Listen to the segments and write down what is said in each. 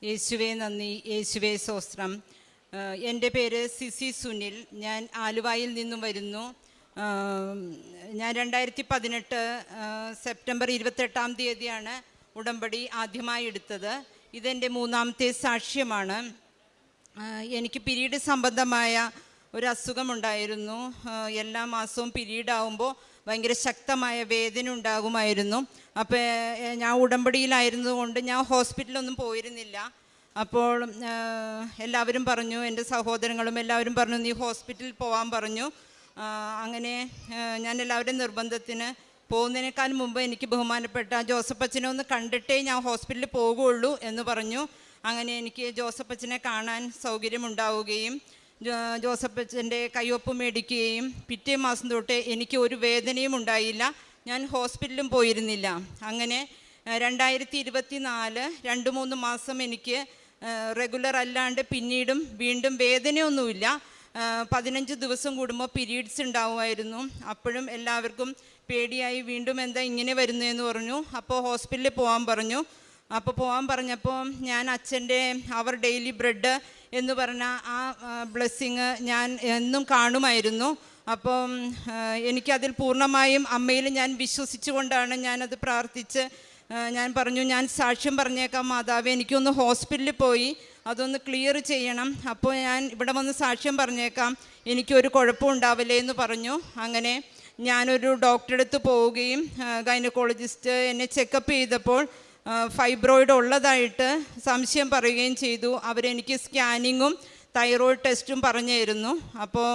യേശുവേ നന്ദി, യേശുവേ സ്തോത്രം. എൻ്റെ പേര് സിസി സുനിൽ. ഞാൻ ആലുവായിൽ നിന്നും വരുന്നു. ഞാൻ 2018 സെപ്റ്റംബർ 28 തീയതിയാണ് ഉടമ്പടി ആദ്യമായി എടുത്തത്. ഇതെൻ്റെ 3ാമത്തെ സാക്ഷ്യമാണ്. എനിക്ക് പീരീഡ് സംബന്ധമായ ഒരു അസുഖമുണ്ടായിരുന്നു. എല്ലാ മാസവും പീരീഡ് ആകുമ്പോൾ ഭയങ്കര ശക്തമായ വേദന ഉണ്ടാകുമായിരുന്നു. അപ്പോൾ ഞാൻ ഉടമ്പടിയിലായിരുന്നതുകൊണ്ട് ഞാൻ ഹോസ്പിറ്റലൊന്നും പോയിരുന്നില്ല. അപ്പോൾ എല്ലാവരും പറഞ്ഞു, എൻ്റെ സഹോദരങ്ങളും എല്ലാവരും പറഞ്ഞു, നീ ഹോസ്പിറ്റലിൽ പോകാൻ പറഞ്ഞു. അങ്ങനെ ഞാൻ എല്ലാവരുടെയും നിർബന്ധത്തിന് പോകുന്നതിനേക്കാൾ മുമ്പ് എനിക്ക് ബഹുമാനപ്പെട്ട ജോസഫ് അച്ഛനെ ഒന്ന് കണ്ടിട്ടേ ഞാൻ ഹോസ്പിറ്റലിൽ പോകുകയുള്ളൂ എന്ന് പറഞ്ഞു. അങ്ങനെ എനിക്ക് ജോസഫ് അച്ഛനെ കാണാൻ സൗകര്യമുണ്ടാവുകയും ജോസഫ് അച്ഛൻ്റെ കയ്യൊപ്പ് മേടിക്കുകയും പിറ്റേ മാസം തൊട്ട് എനിക്ക് ഒരു വേദനയും ഉണ്ടായില്ല. ഞാൻ ഹോസ്പിറ്റലിലും പോയിരുന്നില്ല. അങ്ങനെ 2024 2-3 മാസം എനിക്ക് റെഗുലർ അല്ലാണ്ട് പിന്നീടും വീണ്ടും വേദനയൊന്നുമില്ല. 15 ദിവസം കൂടുമ്പോൾ പീരീഡ്സ് ഉണ്ടാവുമായിരുന്നു. അപ്പോഴും എല്ലാവർക്കും പേടിയായി, വീണ്ടും എന്താ ഇങ്ങനെ വരുന്നതെന്ന് പറഞ്ഞു. അപ്പോൾ ഹോസ്പിറ്റലിൽ പോകാൻ പറഞ്ഞു. അപ്പോൾ പോകാൻ പറഞ്ഞപ്പോൾ ഞാൻ അച്ഛൻ്റെ അവർ ഡെയിലി ബ്രെഡ് എന്ന് പറഞ്ഞ ആ ബ്ലെസ്സിങ് ഞാൻ എന്നും കാണുമായിരുന്നു. അപ്പം എനിക്കതിൽ പൂർണ്ണമായും അമ്മയിൽ ഞാൻ വിശ്വസിച്ചുകൊണ്ടാണ് ഞാനത് പ്രാർത്ഥിച്ച് ഞാൻ പറഞ്ഞു, ഞാൻ സാക്ഷ്യം പറഞ്ഞേക്കാം മാതാവേ, എനിക്കൊന്ന് ഹോസ്പിറ്റലിൽ പോയി അതൊന്ന് ക്ലിയർ ചെയ്യണം. അപ്പോൾ ഞാൻ ഇവിടെ വന്ന് സാക്ഷ്യം പറഞ്ഞേക്കാം, എനിക്കൊരു കുഴപ്പം ഉണ്ടാവില്ലേ എന്ന് പറഞ്ഞു. അങ്ങനെ ഞാനൊരു ഡോക്ടറെ അടുത്ത് പോവുകയും ഗൈനക്കോളജിസ്റ്റ് എന്നെ ചെക്കപ്പ് ചെയ്തപ്പോൾ ഫൈബ്രോയിഡ് ഉള്ളതായിട്ട് സംശയം പറയുകയും ചെയ്തു. അവരെനിക്ക് സ്കാനിങ്ങും തൈറോയ്ഡ് ടെസ്റ്റും പറഞ്ഞായിരുന്നു. അപ്പോൾ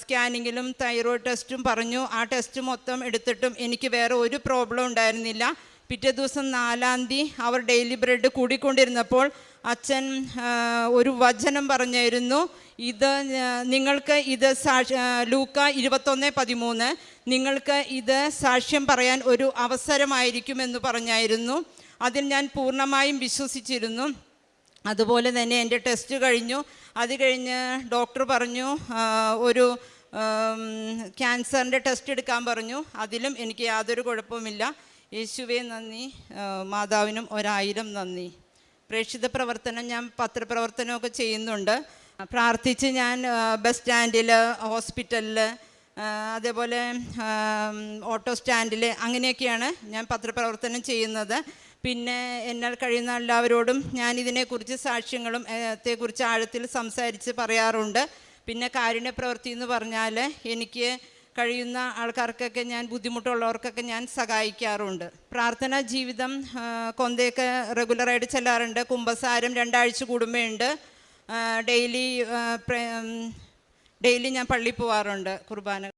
സ്കാനിങ്ങിലും തൈറോയ്ഡ് ടെസ്റ്റും പറഞ്ഞു. ആ ടെസ്റ്റ് മൊത്തം എടുത്തിട്ടും എനിക്ക് വേറെ ഒരു പ്രോബ്ലം ഉണ്ടായിരുന്നില്ല. പിറ്റേ ദിവസം 4-ാം തീയതി അവർ ഡെയിലി ബ്രെഡ് കൂടിക്കൊണ്ടിരുന്നപ്പോൾ അച്ഛൻ ഒരു വചനം പറഞ്ഞായിരുന്നു, ഇത് നിങ്ങൾക്ക് ഇത് ലൂക്ക 21:13 നിങ്ങൾക്ക് ഇത് സാക്ഷ്യം പറയാൻ ഒരു അവസരമായിരിക്കുമെന്ന് പറഞ്ഞായിരുന്നു. അതിൽ ഞാൻ പൂർണ്ണമായും വിശ്വസിച്ചിരുന്നു. അതുപോലെ തന്നെ എൻ്റെ ടെസ്റ്റ് കഴിഞ്ഞു. അത് കഴിഞ്ഞ് ഡോക്ടർ പറഞ്ഞു ഒരു ക്യാൻസറിൻ്റെ ടെസ്റ്റ് എടുക്കാൻ പറഞ്ഞു. അതിലും എനിക്ക് യാതൊരു കുഴപ്പവുമില്ല. യേശുവേ നന്ദി, മാതാവിനും 1000 നന്ദി. പ്രേക്ഷിത പ്രവർത്തനം, ഞാൻ പത്രപ്രവർത്തനമൊക്കെ ചെയ്യുന്നുണ്ട്. പ്രാർത്ഥിച്ച് ഞാൻ ബസ് സ്റ്റാൻഡിൽ, ഹോസ്പിറ്റലിൽ, അതേപോലെ ഓട്ടോ സ്റ്റാൻഡിൽ, അങ്ങനെയൊക്കെയാണ് ഞാൻ പത്രപ്രവർത്തനം ചെയ്യുന്നത്. പിന്നെ എന്നാൽ കഴിയുന്ന എല്ലാവരോടും ഞാൻ ഇതിനെക്കുറിച്ച് സാക്ഷ്യങ്ങളും ത്തെക്കുറിച്ച് ആഴത്തിൽ സംസാരിച്ച് പറയാറുണ്ട്. പിന്നെ കാരുണ്യപ്രവൃത്തി എന്ന് പറഞ്ഞാൽ എനിക്ക് കഴിയുന്ന ആൾക്കാർക്കൊക്കെ ഞാൻ, ബുദ്ധിമുട്ടുള്ളവർക്കൊക്കെ ഞാൻ സഹായിക്കാറുണ്ട്. പ്രാർത്ഥനാ ജീവിതം കൊന്തയൊക്കെ റെഗുലറായിട്ട് ചെല്ലാറുണ്ട്. കുമ്പസാരം 2 ആഴ്ച കൂടുമ്പോഴുണ്ട്. ഡെയിലി ഞാൻ പള്ളിയിൽ പോവാറുണ്ട് കുർബാന